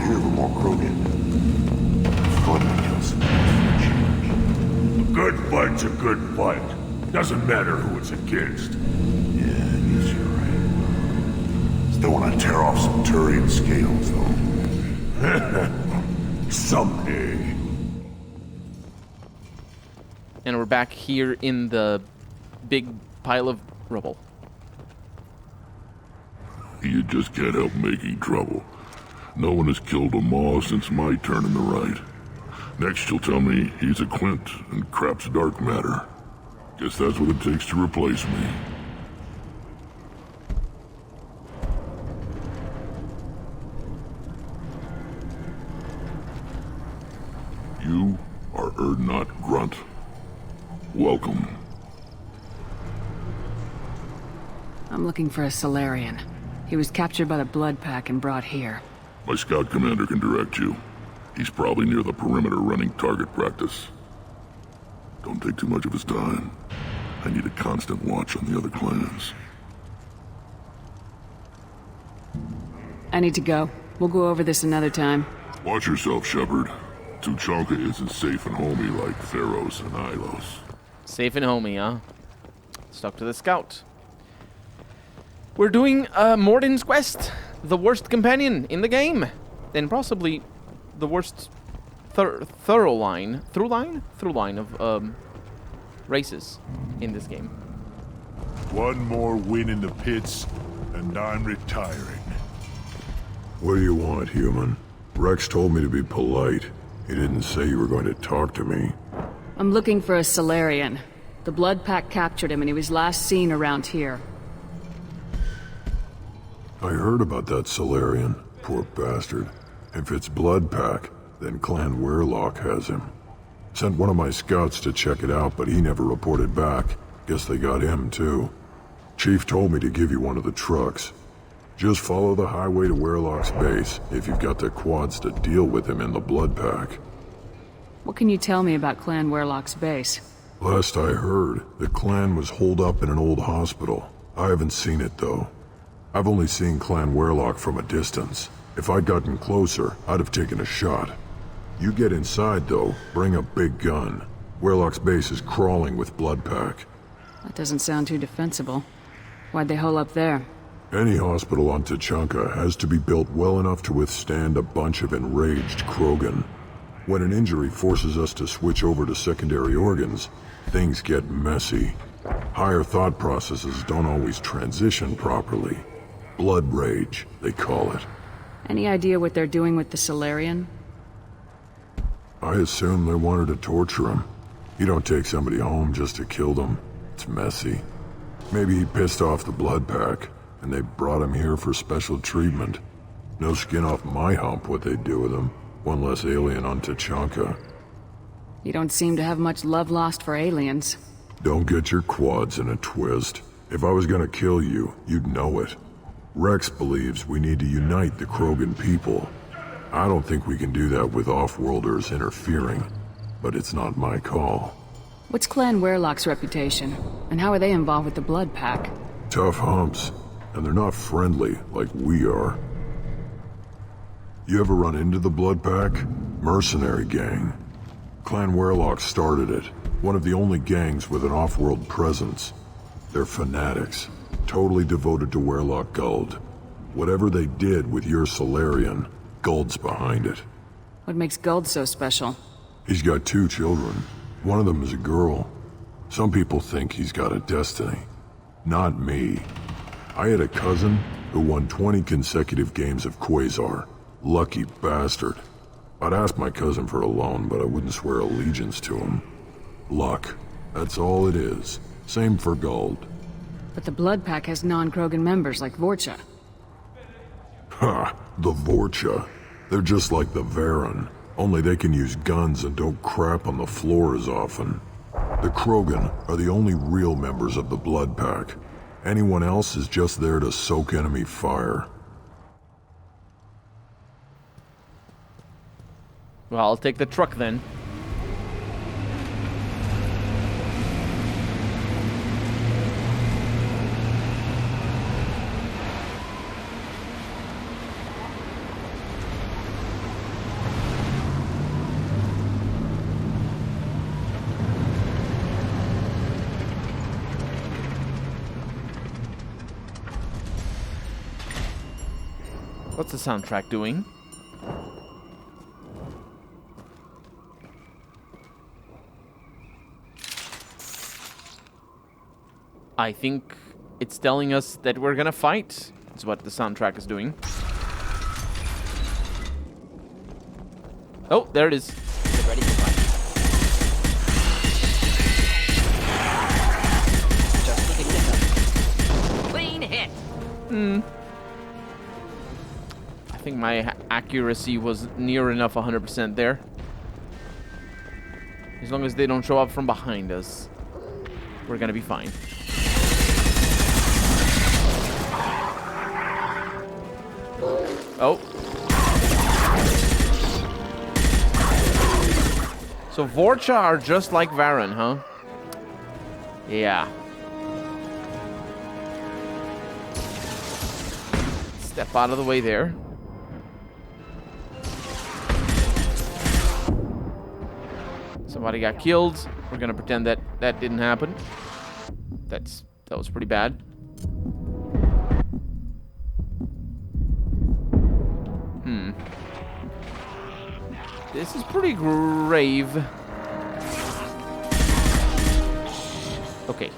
here for more Krogan. Fun to kill some change. A good fight's a good fight. Doesn't matter who it's against. Yeah, I guess you're right. Still want to tear off some Turian scales, though. Someday. And we're back here in the big pile of rubble. You just can't help making trouble. No one has killed a Maw since my turn in the right. Next you'll tell me he's a Clint and crap's dark matter. Guess that's what it takes to replace me. You are Erdnot Grunt. Welcome. I'm looking for a Solarian. He was captured by the Blood Pack and brought here. My scout commander can direct you. He's probably near the perimeter running target practice. Don't take too much of his time. I need a constant watch on the other clans. I need to go. We'll go over this another time. Watch yourself, Shepard. Tuchanka isn't safe and homey like Theros and Ilos. Safe and homey, huh? Stuck to the scout. We're doing Morden's Quest, the worst companion in the game, and possibly the worst through line of races in this game. One more win in the pits, and I'm retiring. What do you want, human? Rex told me to be polite. He didn't say you were going to talk to me. I'm looking for a Solarian. The Blood Pack captured him and he was last seen around here. I heard about that Solarian. Poor bastard. If it's Blood Pack, then Clan Werelock has him. Sent one of my scouts to check it out, but he never reported back. Guess they got him, too. Chief told me to give you one of the trucks. Just follow the highway to Werelock's base, if you've got the quads to deal with him in the Blood Pack. What can you tell me about Clan Werelock's base? Last I heard, the clan was holed up in an old hospital. I haven't seen it, though. I've only seen Clan Werelock from a distance. If I'd gotten closer, I'd have taken a shot. You get inside, though, bring a big gun. Werelock's base is crawling with Blood Pack. That doesn't sound too defensible. Why'd they hole up there? Any hospital on Tuchanka has to be built well enough to withstand a bunch of enraged Krogan. When an injury forces us to switch over to secondary organs, things get messy. Higher thought processes don't always transition properly. Blood rage, they call it. Any idea what they're doing with the Solarian? I assume they wanted to torture him. You don't take somebody home just to kill them. It's messy. Maybe he pissed off the Blood Pack, and they brought him here for special treatment. No skin off my hump what they'd do with him. One less alien on Tuchanka. You don't seem to have much love lost for aliens. Don't get your quads in a twist. If I was gonna kill you, you'd know it. Rex believes we need to unite the Krogan people. I don't think we can do that with off-worlders interfering, but it's not my call. What's Clan Werelock's reputation? And how are they involved with the Blood Pack? Tough humps, and they're not friendly like we are. You ever run into the Blood Pack? Mercenary gang. Clan Werelock started it, one of the only gangs with an off-world presence. They're fanatics, totally devoted to Werelock Guld. Whatever they did with your Solarian, Guld's behind it. What makes Guld so special? He's got 2 children. One of them is a girl. Some people think he's got a destiny. Not me. I had a cousin who won 20 consecutive games of Quasar. Lucky bastard. I'd ask my cousin for a loan, but I wouldn't swear allegiance to him. Luck. That's all it is. Same for Guld. But the Blood Pack has non-Krogan members like Vorcha. Ha! The Vorcha. They're just like the Varen, only they can use guns and don't crap on the floor as often. The Krogan are the only real members of the Blood Pack. Anyone else is just there to soak enemy fire. Well, I'll take the truck then. What's the soundtrack doing? I think it's telling us that we're gonna fight. Is what the soundtrack is doing. Oh, there it is. Get ready to fight. Just looking this up. Clean hit. I think my accuracy was near enough 100% there. As long as they don't show up from behind us, we're gonna be fine. Oh. So Vorcha are just like Varen, huh? Yeah. Step out of the way there. Somebody got killed. We're gonna pretend that that didn't happen. That was pretty bad. This is pretty grave. Okay.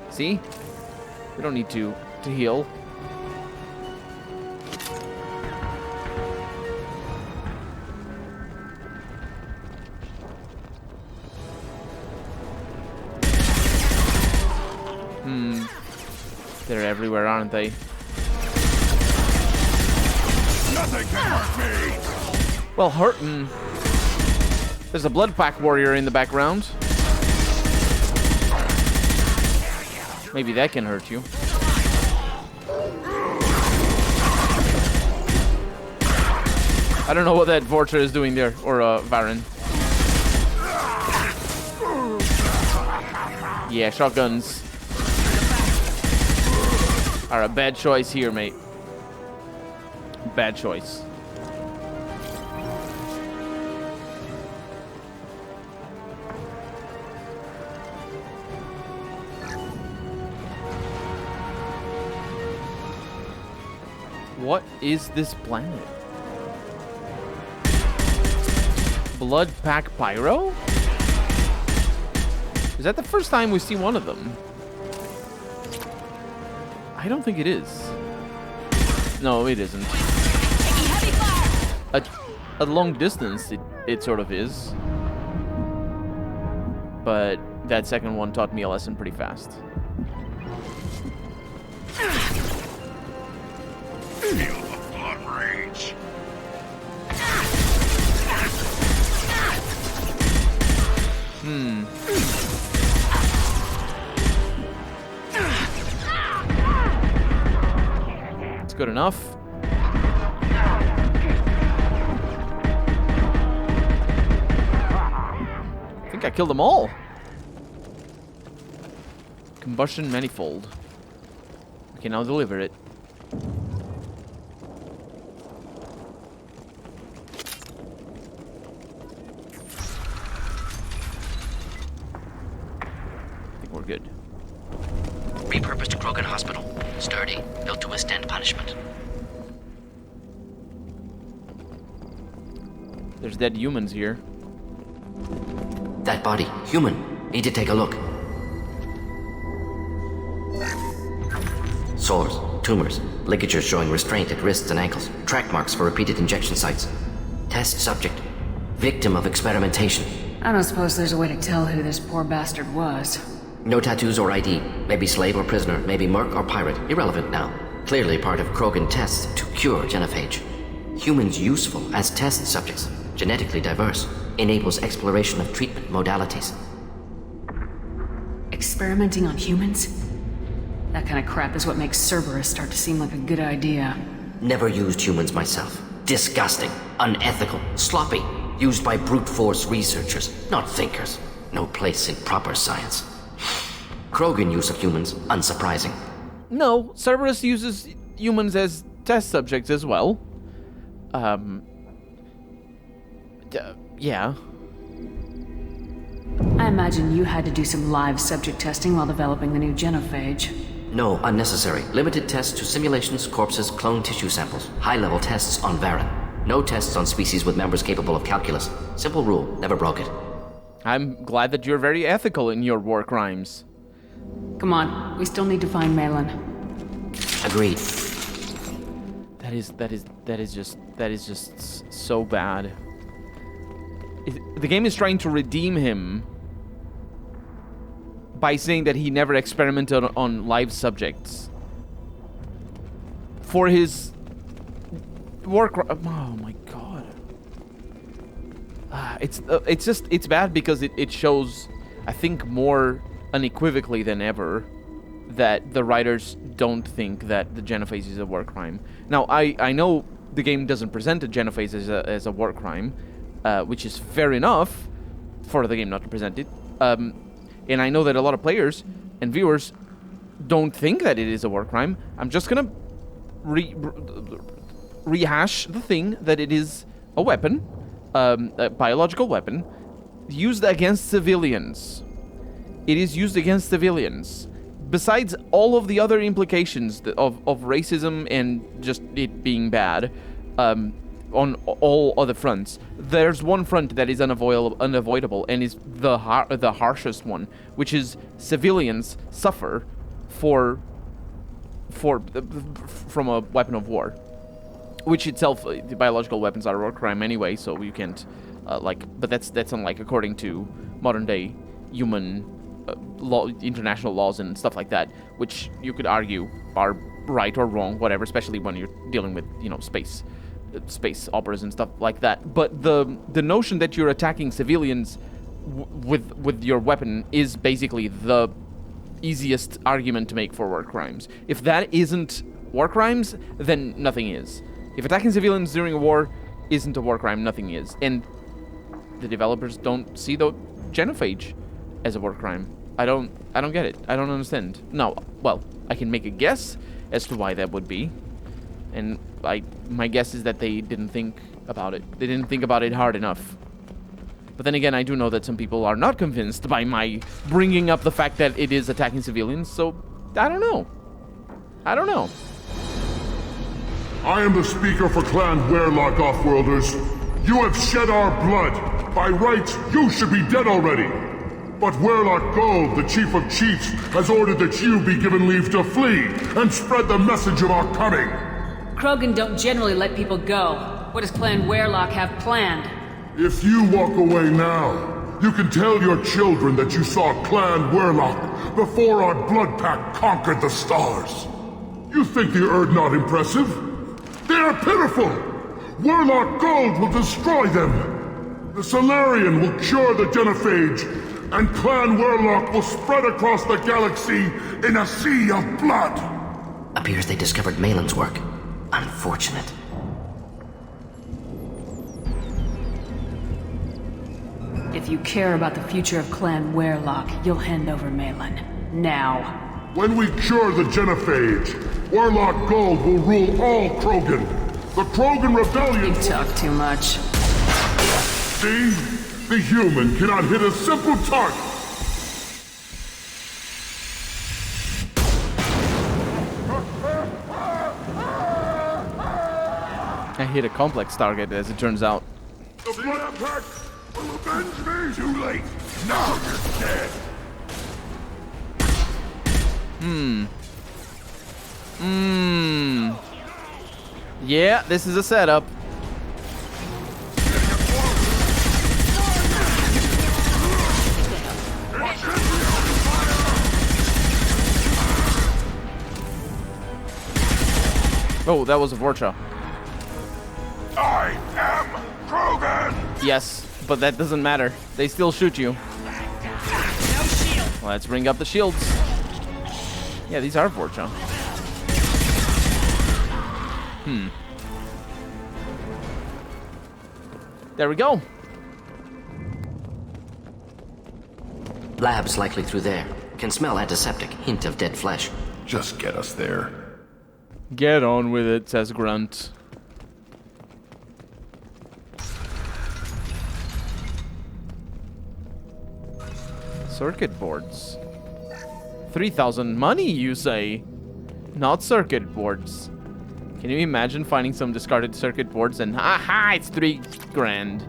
See? We don't need to heal. They're everywhere, aren't they? Nothing can hurt me! Well, hurtin'. There's a blood pack warrior in the background. Maybe that can hurt you. I don't know what that Vorcha is doing there, or Varen. Yeah, shotguns are a bad choice here, mate. Bad choice. What is this planet? Blood Pack Pyro? Is that the first time we see one of them? I don't think it is. No, it isn't. At long distance, it sort of is. But that second one taught me a lesson pretty fast. Feel the blood rage. It's good enough. I think I killed them all. Combustion manifold. Okay, now deliver it. I think we're good. Repurposed Krogan Hospital. Sturdy, built to withstand punishment. There's dead humans here. That body, human. Need to take a look. Sores, tumors, ligatures showing restraint at wrists and ankles, track marks for repeated injection sites. Test subject, victim of experimentation. I don't suppose there's a way to tell who this poor bastard was. No tattoos or ID. Maybe slave or prisoner, maybe merc or pirate. Irrelevant now. Clearly part of Krogan tests to cure genophage. Humans useful as test subjects. Genetically diverse. Enables exploration of treatment modalities. Experimenting on humans? That kind of crap is what makes Cerberus start to seem like a good idea. Never used humans myself. Disgusting. Unethical. Sloppy. Used by brute force researchers, not thinkers. No place in proper science. Krogan use of humans, unsurprising. No, Cerberus uses humans as test subjects as well. Yeah. I imagine you had to do some live subject testing while developing the new genophage. No, unnecessary. Limited tests to simulations, corpses, clone tissue samples. High-level tests on Varen. No tests on species with members capable of calculus. Simple rule, never broke it. I'm glad that you're very ethical in your war crimes. Come on, we still need to find Malin. Agreed. That is just so bad. The game is trying to redeem him by saying that he never experimented on live subjects for his work. Oh my god! It's bad because it shows, I think, more unequivocally than ever that the writers don't think that the genophage is a war crime. Now, I know the game doesn't present a genophage as a war crime, which is fair enough for the game not to present it. And I know that a lot of players and viewers don't think that it is a war crime. I'm just gonna rehash the thing that it is a weapon, a biological weapon, used against civilians. It is used against civilians. Besides all of the other implications of racism and just it being bad, on all other fronts, there's one front that is unavoidable and is the harshest one, which is civilians suffer from a weapon of war, which itself, the biological weapons are a war crime anyway, so you can't but that's unlike according to modern day human law, international laws and stuff like that, which you could argue are right or wrong, whatever, especially when you're dealing with space operas and stuff like that. But the notion that you're attacking civilians with your weapon is basically the easiest argument to make for war crimes. If that isn't war crimes, then nothing is. If attacking civilians during a war isn't a war crime, nothing is. And the developers don't see the genophage as a war crime. I don't get it. I don't understand. No, well, I can make a guess as to why that would be. And my guess is that they didn't think about it. They didn't think about it hard enough. But then again, I do know that some people are not convinced by my bringing up the fact that it is attacking civilians, so I don't know. I don't know. I am the speaker for Clan Werelock, Offworlders. You have shed our blood. By rights, you should be dead already. But Werelock Gold, the Chief of Chiefs, has ordered that you be given leave to flee and spread the message of our coming. Krogan don't generally let people go. What does Clan Werelock have planned? If you walk away now, you can tell your children that you saw Clan Werelock before our blood pact conquered the stars. You think the Erd not impressive? They are pitiful! Werelock Gold will destroy them! The Solarian will cure the genophage, and Clan Werelock will spread across the galaxy in a sea of blood! Appears they discovered Malin's work. Unfortunate. If you care about the future of Clan Werelock, you'll hand over Malin. Now. When we cure the genophage, Werelock Gold will rule all Krogan. The Krogan Rebellion... You talk too much. See? The human cannot hit a simple target. I hit a complex target, as it turns out. The Blood Pact will avenge me! Too late! Now you're dead! Yeah, this is a setup. Oh, that was a Vorcha. I am Krogan! Yes, but that doesn't matter. They still shoot you. Let's bring up the shields. Yeah, these are Vorcha. There we go. Lab's likely through there. Can smell antiseptic, hint of dead flesh. Just get us there. Get on with it, says Grunt. Circuit boards. 3,000 money, you say? Not circuit boards. Can you imagine finding some discarded circuit boards and aha, it's 3 grand.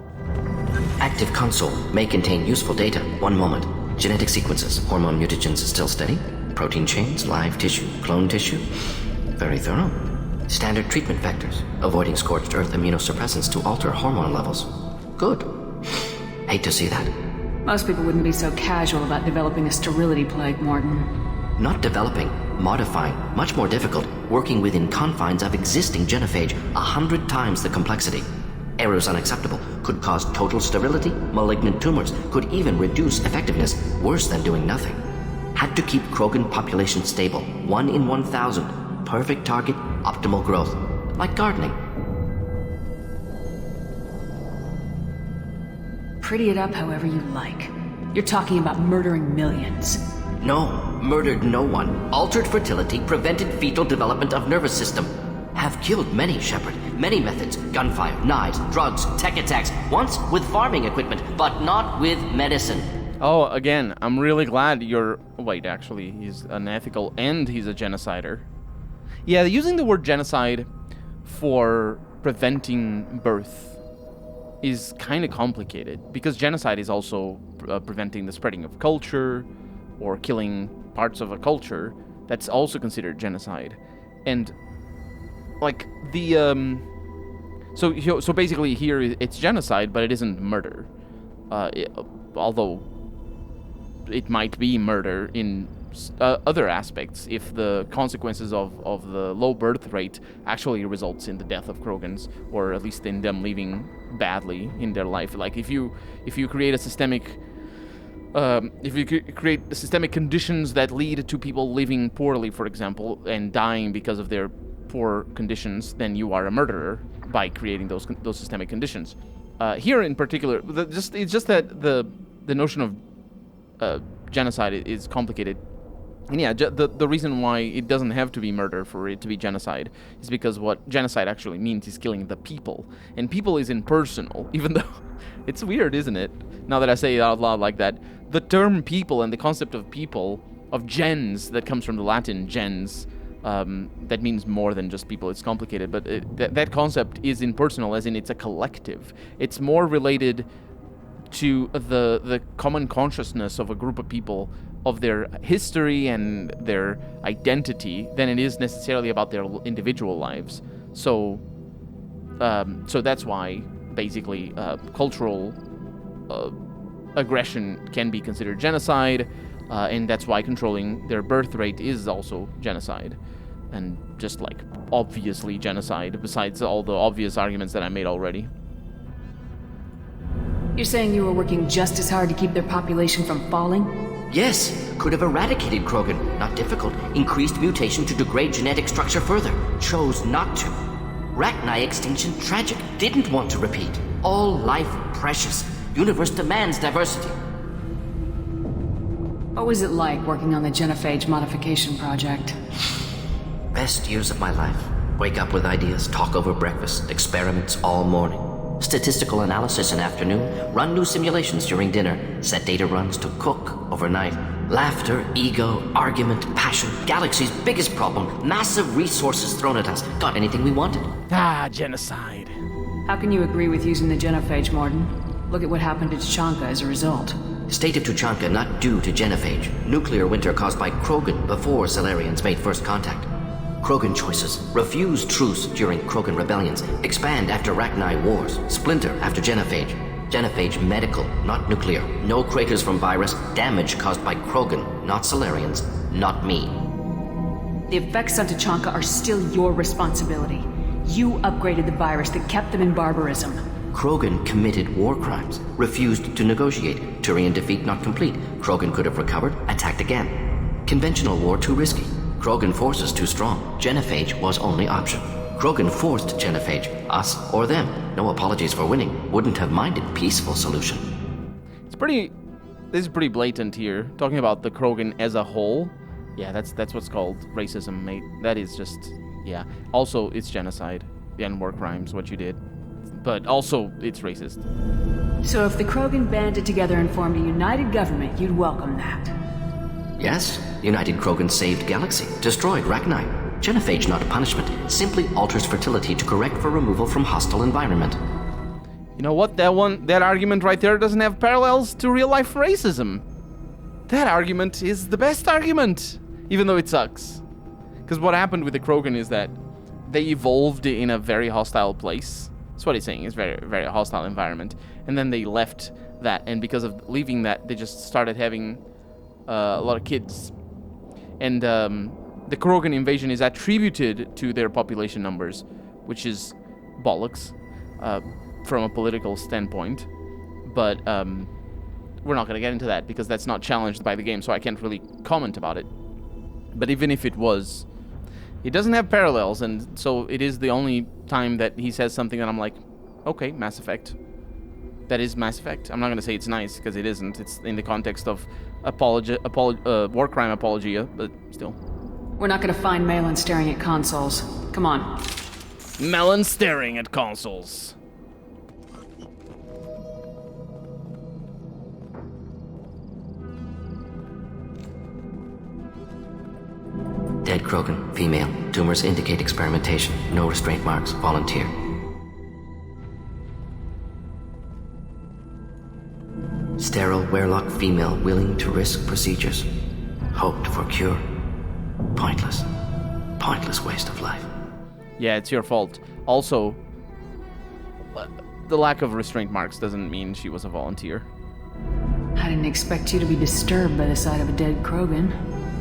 Active console may contain useful data. One moment. Genetic sequences, hormone mutagens still steady. Protein chains, live tissue, clone tissue. Very thorough. Standard treatment vectors, avoiding scorched earth immunosuppressants to alter hormone levels. Good. Hate to see that. Most people wouldn't be so casual about developing a sterility plague, Morton. Not developing, modifying, much more difficult, working within confines of existing genophage, 100 times the complexity. Errors unacceptable, could cause total sterility, malignant tumors, could even reduce effectiveness, worse than doing nothing. Had to keep Krogan population stable, 1 in 1,000, perfect target, optimal growth, like gardening. Pretty it up however you like. You're talking about murdering millions. No, murdered no one. Altered fertility, prevented fetal development of nervous system. Have killed many, Shepard. Many methods. Gunfire, knives, drugs, tech attacks. Once with farming equipment, but not with medicine. Oh, again, I'm really glad you're... Wait, actually, he's unethical and he's a genocider. Yeah, using the word genocide for preventing birth is kind of complicated, because genocide is also preventing the spreading of culture or killing parts of a culture. That's also considered genocide. And like the so basically here it's genocide, but it isn't murder, although it might be murder in other aspects if the consequences of the low birth rate actually results in the death of Krogans, or at least in them living badly in their life. Like if you create a systemic create systemic conditions that lead to people living poorly, for example, and dying because of their poor conditions, then you are a murderer by creating those systemic conditions. Here in particular, it's just that the notion of genocide is complicated. And yeah, the reason why it doesn't have to be murder for it to be genocide is because what genocide actually means is killing the people. And people is impersonal, even though it's weird, isn't it? Now that I say it out loud like that. The term people and the concept of people, of gens, that comes from the Latin gens, that means more than just people. It's complicated, but that concept is impersonal, as in it's a collective. It's more related to the common consciousness of a group of people, of their history and their identity, than it is necessarily about their individual lives. So that's why basically cultural aggression can be considered genocide, and that's why controlling their birth rate is also genocide, and just like obviously genocide, besides all the obvious arguments that I made already. You're saying you were working just as hard to keep their population from falling? Yes, could have eradicated Krogan. Not difficult. Increased mutation to degrade genetic structure further. Chose not to. Rachni extinction tragic. Didn't want to repeat. All life precious. Universe demands diversity. What was it like working on the genophage modification project? Best years of my life. Wake up with ideas, talk over breakfast, experiments all morning. Statistical analysis in afternoon, run new simulations during dinner, set data runs to cook overnight. Laughter, ego, argument, passion, galaxy's biggest problem, massive resources thrown at us. Got anything we wanted. Genocide. How can you agree with using the genophage, Morton? Look at what happened to Tuchanka as a result. State of Tuchanka not due to genophage. Nuclear winter caused by Krogan before Salarians made first contact. Krogan choices. Refuse truce during Krogan rebellions. Expand after Rachni wars. Splinter after genophage. Genophage medical, not nuclear. No craters from virus. Damage caused by Krogan, not Salarians. Not me. The effects on Tuchanka are still your responsibility. You upgraded the virus that kept them in barbarism. Krogan committed war crimes. Refused to negotiate. Turian defeat not complete. Krogan could have recovered. Attacked again. Conventional war too risky. Krogan forces too strong. Genophage was only option. Krogan forced genophage. Us or them. No apologies for winning. Wouldn't have minded peaceful solution. This is pretty blatant here. Talking about the Krogan as a whole. Yeah, that's what's called racism, mate. That is just, yeah. Also, it's genocide and war crimes, what you did. But also, it's racist. So if the Krogan banded together and formed a united government, you'd welcome that? Yes, United Krogan saved Galaxy, destroyed Rachni. Genophage, not a punishment, simply alters fertility to correct for removal from hostile environment. You know what? That argument right there doesn't have parallels to real-life racism. That argument is the best argument, even though it sucks. Because what happened with the Krogan is that they evolved in a very hostile place. That's what he's saying. It's very, very hostile environment. And then they left that, and because of leaving that, they just started having a lot of kids. And the Krogan invasion is attributed to their population numbers, which is bollocks from a political standpoint. But we're not going to get into that because that's not challenged by the game, so I can't really comment about it. But even if it was, it doesn't have parallels, and so it is the only time that he says something that I'm like, okay, Mass Effect. That is Mass Effect. I'm not going to say it's nice, because it isn't. It's in the context of war crime apologia, but still. We're not gonna find Malin staring at consoles. Come on. Melon staring at consoles. Dead Krogan, female. Tumors indicate experimentation. No restraint marks. Volunteer. Sterile Werelock female willing to risk procedures. Hoped for cure. Pointless. Pointless waste of life. Yeah, it's your fault. Also, the lack of restraint marks doesn't mean she was a volunteer. I didn't expect you to be disturbed by the sight of a dead Krogan.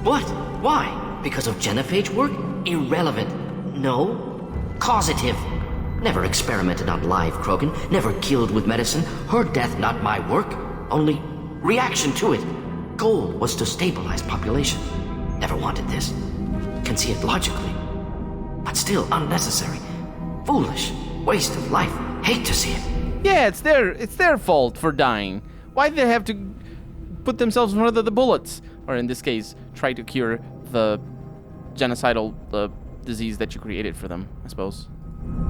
What? Why? Because of genophage work? Irrelevant. No. Causative. Never experimented on live Krogan. Never killed with medicine. Her death not my work. Only reaction to it. Goal was to stabilize population. Never wanted this. Can see it logically. But still unnecessary. Foolish. Waste of life. Hate to see it. Yeah, it's their fault for dying. Why do they have to put themselves in front of the bullets? Or in this case, try to cure the genocidal disease that you created for them, I suppose.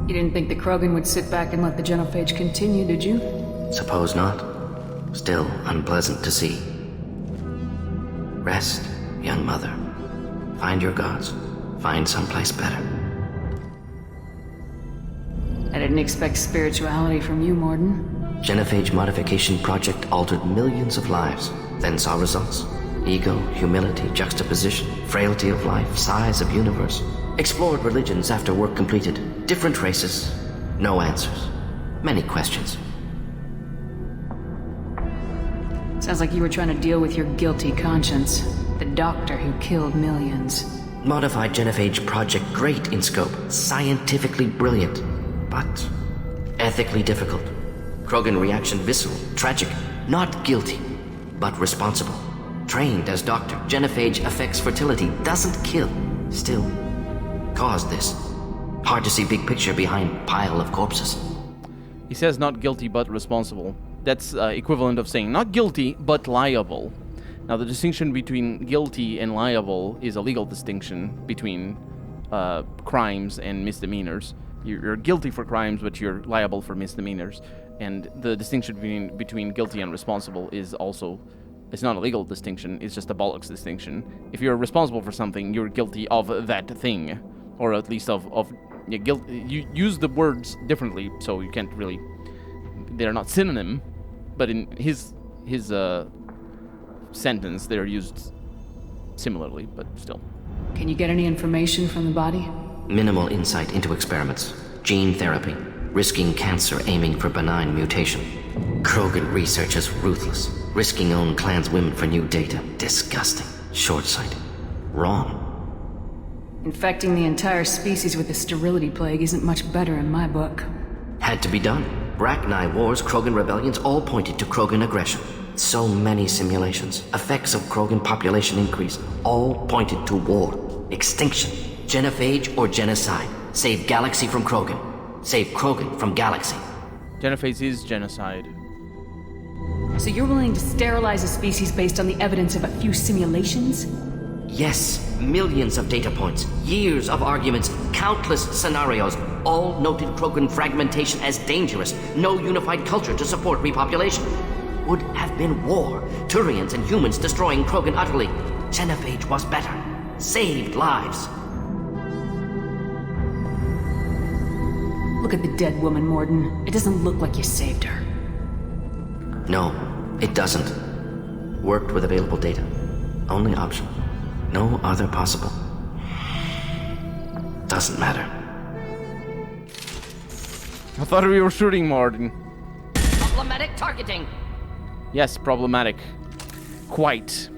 You didn't think the Krogan would sit back and let the genophage continue, did you? Suppose not. Still unpleasant to see. Rest, young mother. Find your gods. Find someplace better. I didn't expect spirituality from you, Morden. Genophage modification project altered millions of lives, then saw results. Ego, humility, juxtaposition, frailty of life, size of universe. Explored religions after work completed. Different races. No answers. Many questions. Sounds like you were trying to deal with your guilty conscience. The doctor who killed millions. Modified genophage project great in scope. Scientifically brilliant. But ethically difficult. Krogan reaction visceral, tragic. Not guilty, but responsible. Trained as doctor, genophage affects fertility, doesn't kill. Still, caused this. Hard to see big picture behind pile of corpses. He says not guilty but responsible. That's equivalent of saying not guilty but liable. Now the distinction between guilty and liable is a legal distinction between crimes and misdemeanors. You're guilty for crimes, but you're liable for misdemeanors. And the distinction between guilty and responsible is also, it's not a legal distinction, it's just a bollocks distinction. If you're responsible for something, you're guilty of that thing. Or at least of guilt. You use the words differently, so you can't really, they're not synonym, but in his sentence, they're used similarly, but still. Can you get any information from the body? Minimal insight into experiments. Gene therapy. Risking cancer aiming for benign mutation. Krogan research is ruthless. Risking own clan's women for new data. Disgusting. Short-sighted. Wrong. Infecting the entire species with the sterility plague isn't much better in my book. Had to be done. Rachni wars, Krogan rebellions all pointed to Krogan aggression. So many simulations. Effects of Krogan population increase. All pointed to war. Extinction. Genophage or genocide. Save Galaxy from Krogan. Save Krogan from Galaxy. Genophage is genocide. So you're willing to sterilize a species based on the evidence of a few simulations? Yes. Millions of data points. Years of arguments. Countless scenarios. All noted Krogan fragmentation as dangerous. No unified culture to support repopulation. Would have been war. Turians and humans destroying Krogan utterly. Genophage was better. Saved lives. Look at the dead woman, Morden. It doesn't look like you saved her. No, it doesn't. Worked with available data. Only option. No other possible. Doesn't matter. I thought we were shooting Martin. Problematic targeting. Yes, problematic. Quite.